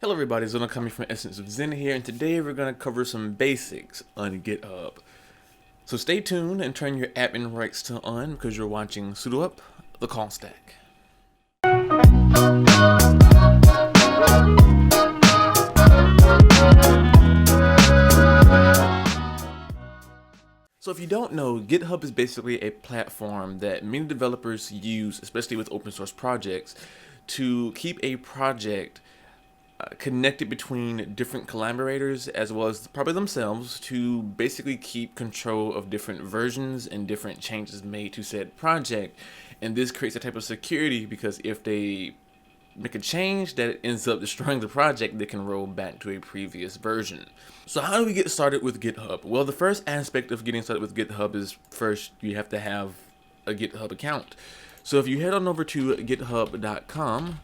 Hello everybody, Zona coming from Essence of Zen here, and today we're going to cover some basics on GitHub. So stay tuned and turn your admin rights to on because you're watching Sudo Up, the call stack. So if you don't know, GitHub is basically a platform that many developers use, especially with open source projects, to keep a project connected between different collaborators as well as probably themselves to basically keep control of different versions and different changes made to said project. And this creates a type of security because if they make a change that ends up destroying the project, they can roll back to a previous version. So how do we get started with GitHub? Well, the first aspect of getting started with GitHub is first you have to have a GitHub account. So if you head on over to github.com,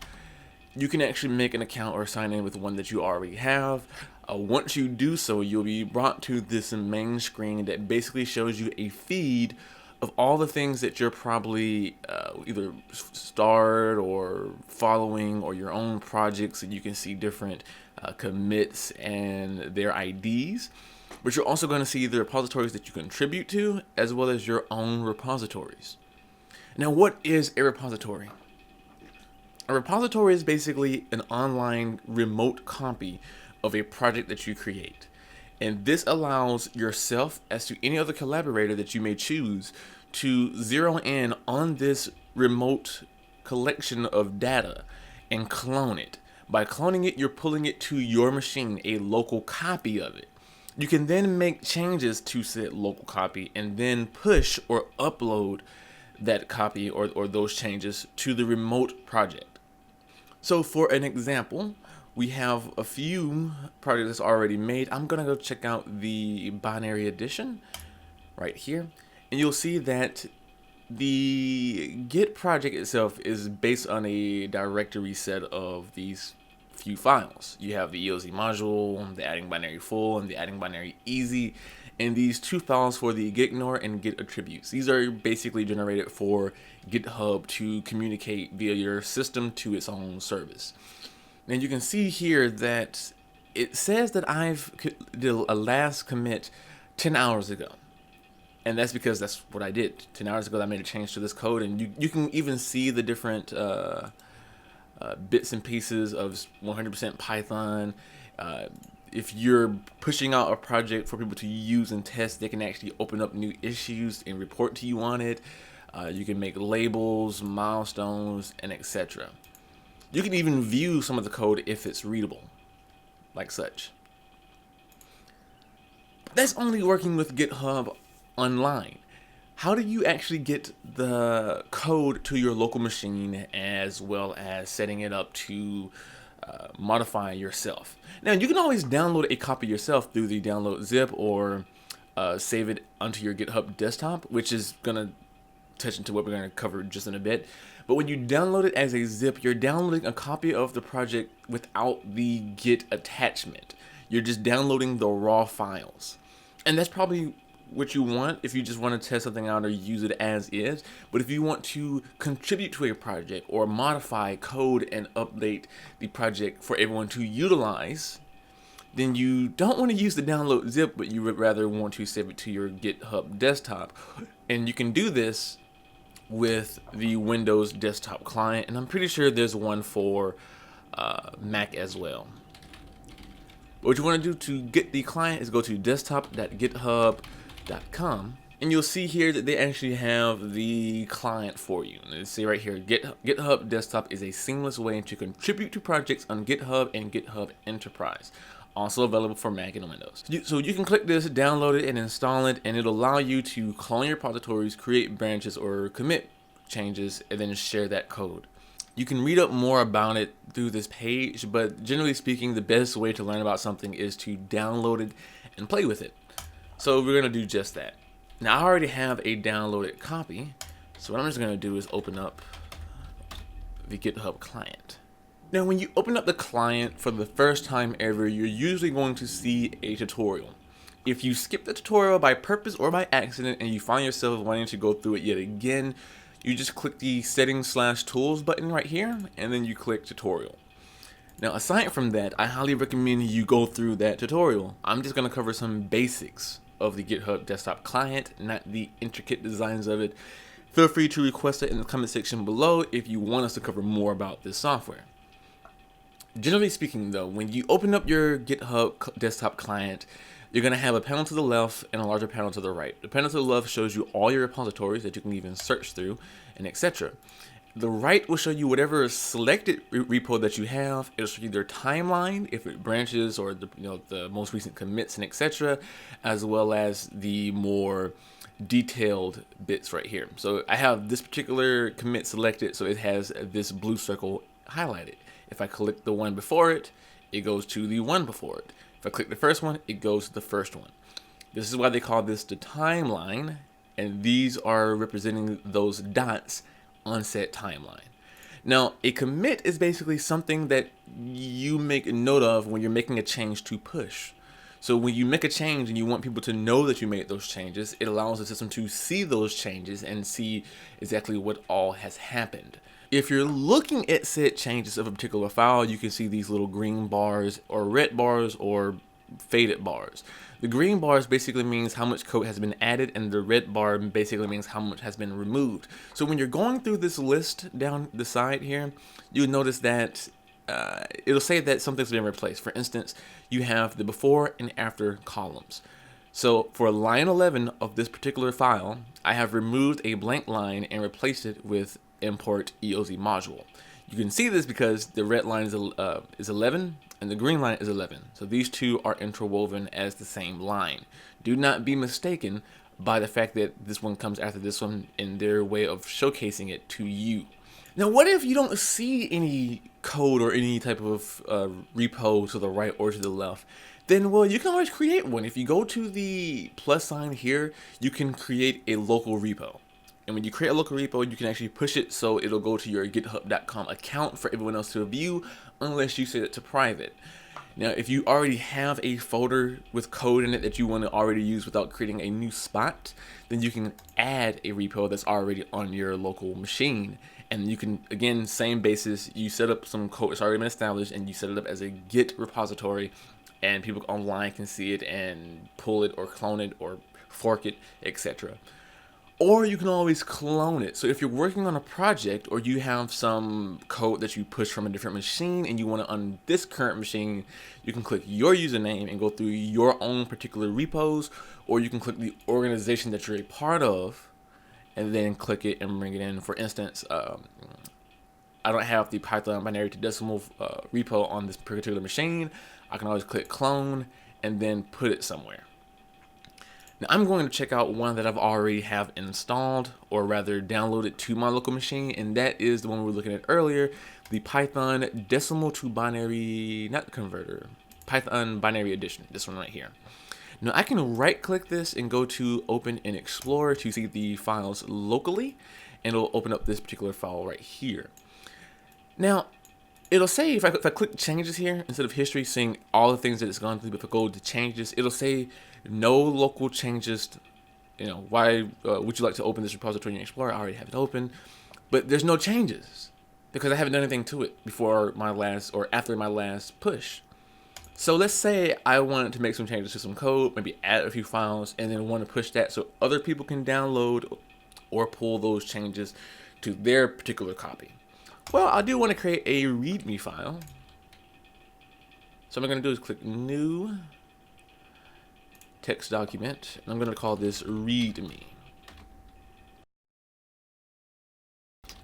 you can actually make an account or sign in with one that you already have. Once you do so, you'll be brought to this main screen that basically shows you a feed of all the things that you're probably either starred or following or your own projects, and you can see different commits and their IDs. But you're also going to see the repositories that you contribute to as well as your own repositories. Now, what is a repository? A repository is basically an online remote copy of a project that you create. And this allows yourself, as to any other collaborator that you may choose, to zero in on this remote collection of data and clone it. By cloning it, you're pulling it to your machine, a local copy of it. You can then make changes to said local copy and then push or upload that copy or those changes to the remote project. So for an example, we have a few projects that's already made. I'm gonna go check out the binary edition right here, and you'll see that the Git project itself is based on a directory set of these few files. You have the EOZ module, the adding binary full, and the adding binary easy, and these two files for the gitignore and git attributes. These are basically generated for GitHub to communicate via your system to its own service. And you can see here that it says that I've did a last commit 10 hours ago. And that's because that's what I did. 10 hours ago I made a change to this code, and you can even see the different bits and pieces of 100% Python. If you're pushing out a project for people to use and test, they can actually open up new issues and report to you on it. You can make labels, milestones, and etc. You can even view some of the code if it's readable, like such. But that's only working with GitHub online. How do you actually get the code to your local machine as well as setting it up to modify yourself? Now, you can always download a copy yourself through the download zip or save it onto your GitHub Desktop, which is going to touch into what we're going to cover just in a bit. But when you download it as a zip, you're downloading a copy of the project without the Git attachment. You're just downloading the raw files. And that's probably what you want if you just want to test something out or use it as is. But if you want to contribute to a project or modify code and update the project for everyone to utilize, then you don't want to use the download zip, but you would rather want to save it to your GitHub Desktop. And you can do this with the Windows desktop client, and I'm pretty sure there's one for Mac as well. What you want to do to get the client is go to desktop.github.com, and you'll see here that they actually have the client for you. And they say right here, GitHub Desktop is a seamless way to contribute to projects on GitHub and GitHub Enterprise. Also available for Mac and Windows. So you can click this, download it, and install it, and it'll allow you to clone your repositories, create branches, or commit changes, and then share that code. You can read up more about it through this page, but generally speaking, the best way to learn about something is to download it and play with it. So we're going to do just that. Now, I already have a downloaded copy, so what I'm just going to do is open up the GitHub client. Now, when you open up the client for the first time ever, you're usually going to see a tutorial. If you skip the tutorial by purpose or by accident and you find yourself wanting to go through it yet again, you just click the settings/tools button right here, and then you click tutorial. Now, aside from that, I highly recommend you go through that tutorial. I'm just going to cover some basics of the GitHub Desktop client, not the intricate designs of it. Feel free to request it in the comment section below if you want us to cover more about this software. Generally speaking though, when you open up your GitHub Desktop client, you're going to have a panel to the left and a larger panel to the right. The panel to the left shows you all your repositories that you can even search through, and etc. The right will show you whatever selected repo that you have. It'll show you their timeline, if it branches, or the most recent commits and etc., as well as the more detailed bits right here. So I have this particular commit selected, so it has this blue circle highlighted. If I click the one before it, it goes to the one before it. If I click the first one, it goes to the first one. This is why they call this the timeline, and these are representing those dots on set timeline. Now, a commit is basically something that you make a note of when you're making a change to push. So when you make a change and you want people to know that you made those changes, it allows the system to see those changes and see exactly what all has happened. If you're looking at said changes of a particular file, you can see these little green bars or red bars or faded bars. The green bars basically means how much code has been added, and the red bar basically means how much has been removed. So when you're going through this list down the side here, you'll notice that it'll say that something's been replaced. For instance, you have the before and after columns. So for line 11 of this particular file, I have removed a blank line and replaced it with import EOZ module. You can see this because the red line is 11 and the green line is 11. So these two are interwoven as the same line. Do not be mistaken by the fact that this one comes after this one in their way of showcasing it to you. Now, what if you don't see any code or any type of repo to the right or to the left? Then, well, you can always create one. If you go to the plus sign here, you can create a local repo. And when you create a local repo, you can actually push it so it'll go to your github.com account for everyone else to view, unless you set it to private. Now, if you already have a folder with code in it that you want to already use without creating a new spot, then you can add a repo that's already on your local machine. And you can, again, same basis, you set up some code that's already been established and you set it up as a Git repository, and people online can see it and pull it or clone it or fork it, etc. Or you can always clone it. So if you're working on a project or you have some code that you push from a different machine and you want to on this current machine, you can click your username and go through your own particular repos, or you can click the organization that you're a part of and then click it and bring it in. For instance, I don't have the Python binary to decimal repo on this particular machine. I can always click clone and then put it somewhere. Now I'm going to check out one that I've already have installed, or rather downloaded to my local machine, and that is the one we were looking at earlier, the Python decimal to binary, not converter, Python binary edition, this one right here. Now I can right click this and go to open in Explorer to see the files locally, and it'll open up this particular file right here. Now it'll say, if I click changes here, instead of history, seeing all the things that it's gone through, but if I go to changes, it'll say no local changes. Why would you like to open this repository in Explorer? I already have it open, but there's no changes because I haven't done anything to it before my last or after my last push. So let's say I wanted to make some changes to some code, maybe add a few files, and then want to push that so other people can download or pull those changes to their particular copy. Well, I do want to create a README file. So what I'm going to do is click New Text Document, and I'm going to call this README.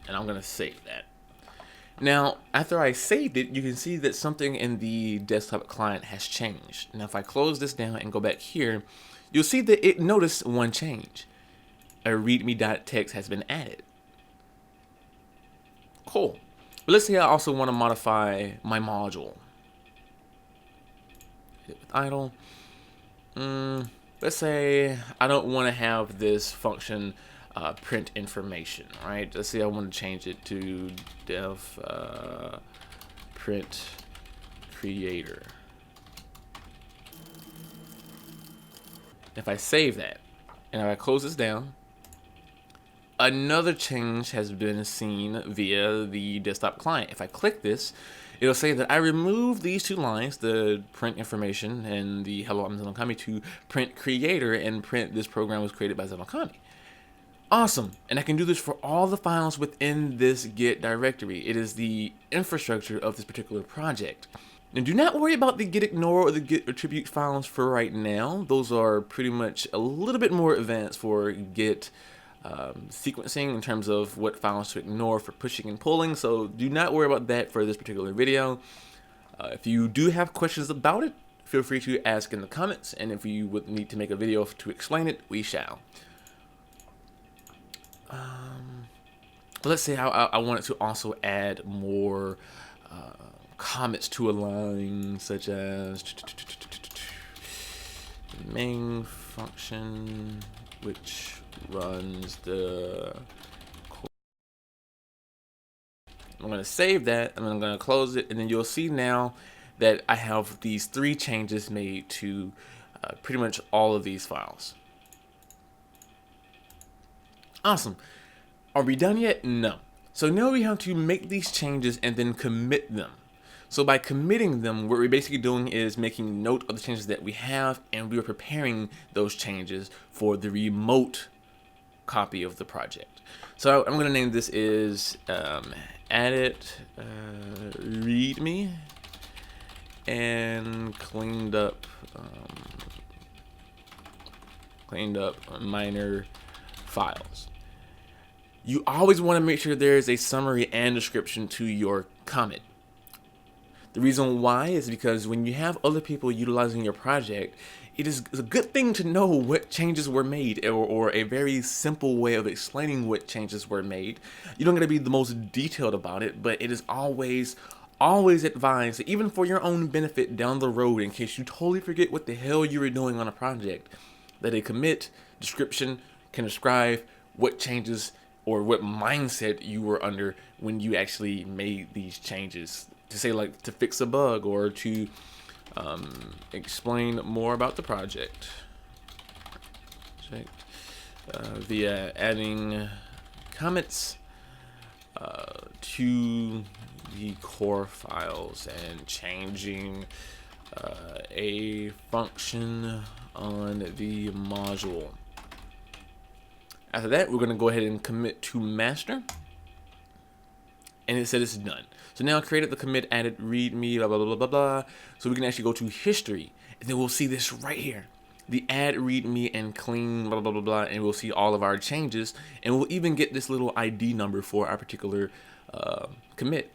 And I'm going to save that. Now, after I saved it, you can see that something in the desktop client has changed. Now, if I close this down and go back here, you'll see that it noticed one change. A readme.txt has been added. Cool. But let's say I also want to modify my module. Hit with idle. Let's say I don't want to have this function print information, right? Let's say I want to change it to dev print creator. If I save that and if I close this down, another change has been seen via the desktop client. If I click this, it'll say that I removed these two lines, the print information and the hello I'm Zenokami, to print creator and print this program was created by Zenokami. Awesome, and I can do this for all the files within this Git directory. It is the infrastructure of this particular project. And do not worry about the git ignore or the git attribute files for right now. Those are pretty much a little bit more advanced for git sequencing in terms of what files to ignore for pushing and pulling. So do not worry about that for this particular video. If you do have questions about it, feel free to ask in the comments. And if you would need to make a video to explain it, we shall. Let's say I wanted to also add more comments to a line, such as main function which runs the code. I'm going to save that and I'm going to close it, and then you'll see now that I have these 3 changes made to pretty much all of these files. Awesome. Are we done yet? No. So now we have to make these changes and then commit them. So by committing them, what we're basically doing is making note of the changes that we have, and we are preparing those changes for the remote copy of the project. So I'm going to name this is edit readme and cleaned up minor files. You always want to make sure there is a summary and description to your commit. The reason why is because when you have other people utilizing your project, it is a good thing to know what changes were made, or a very simple way of explaining what changes were made. You don't got to be the most detailed about it, but it is always advised, even for your own benefit down the road, in case you totally forget what the hell you were doing on a project, that a commit description can describe what changes or what mindset you were under when you actually made these changes. To say, like, to fix a bug or to explain more about the project via adding comments to the core files and changing a function on the module. After that, we're going to go ahead and commit to master, and it said it's done. So now I created the commit, added readme, blah, blah, blah, blah, blah. So we can actually go to history, and then we'll see this right here. The add readme and clean, blah, blah, blah, blah, and we'll see all of our changes. And we'll even get this little ID number for our particular commit.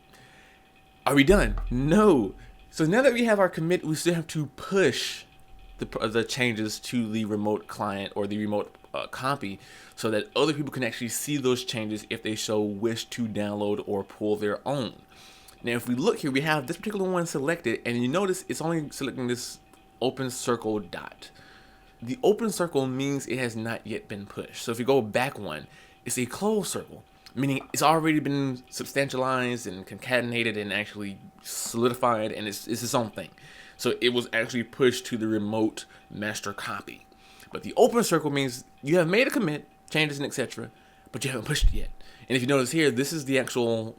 Are we done? No. So now that we have our commit, we still have to push the changes to the remote client or the remote copy, so that other people can actually see those changes if they so wish to download or pull their own. Now, if we look here, we have this particular one selected, and you notice it's only selecting this open circle dot. The open circle means it has not yet been pushed. So if you go back one, it's a closed circle, meaning it's already been substantialized and concatenated and actually solidified, and it's its own thing. So it was actually pushed to the remote master copy. But the open circle means you have made a commit, changes and etc., but you haven't pushed it yet. And if you notice here, this is the actual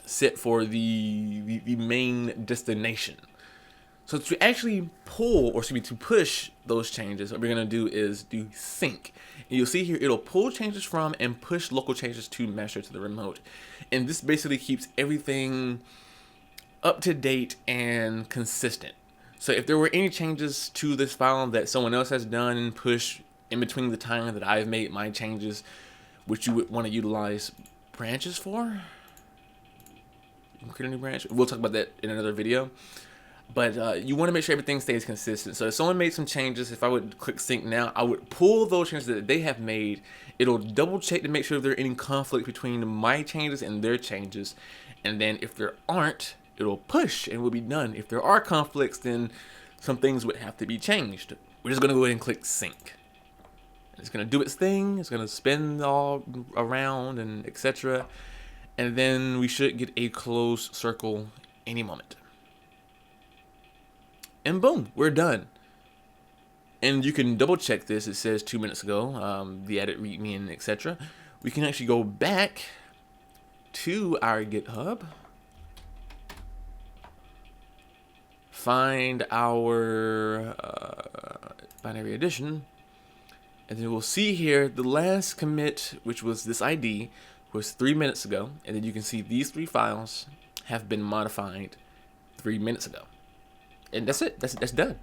set for the main destination. So to actually pull, or excuse me, to push those changes, what we're gonna do is do sync. And you'll see here, it'll pull changes from and push local changes to master to the remote. And this basically keeps everything up to date and consistent. So if there were any changes to this file that someone else has done and pushed in between the time that I've made my changes, which you would want to utilize branches for, you can create a new branch. We'll talk about that in another video. But you want to make sure everything stays consistent. So if someone made some changes, if I would click sync now, I would pull those changes that they have made. It'll double check to make sure if there are any conflict between my changes and their changes. And then if there aren't, it'll push and we'll be done. If there are conflicts, then some things would have to be changed. We're just gonna go ahead and click sync. It's gonna do its thing. It's gonna spin all around and etc. And then we should get a closed circle any moment. And boom, we're done. And you can double check this. It says 2 minutes ago, the edit readme and etc. We can actually go back to our GitHub. find our binary addition, and then we'll see here the last commit, which was this ID, was 3 minutes ago, and then you can see these 3 files have been modified 3 minutes ago, and that's it. That's done.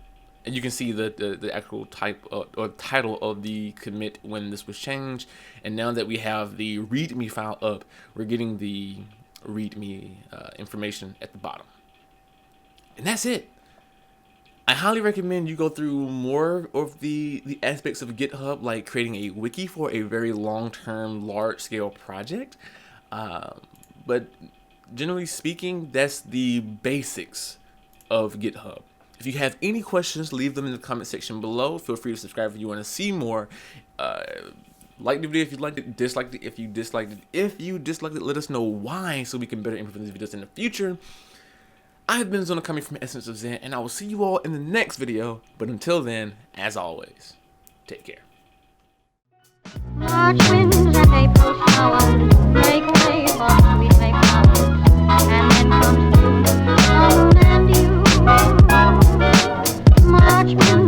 And you can see the actual type or title of the commit when this was changed. And now that we have the README file up, we're getting the README information at the bottom. And that's it. I highly recommend you go through more of the aspects of GitHub, like creating a wiki for a very long-term, large-scale project. But generally speaking, that's the basics of GitHub. If you have any questions, leave them in the comment section below. Feel free to subscribe if you want to see more. Like the video if you liked it, disliked it if you disliked it. If you disliked it, let us know why so we can better improve these videos in the future. I've been Zona coming from Essence of Zen, and I will see you all in the next video. But until then, as always, take care. March winds and April showers make way for sweet May flowers, and then comes June, and you. March winds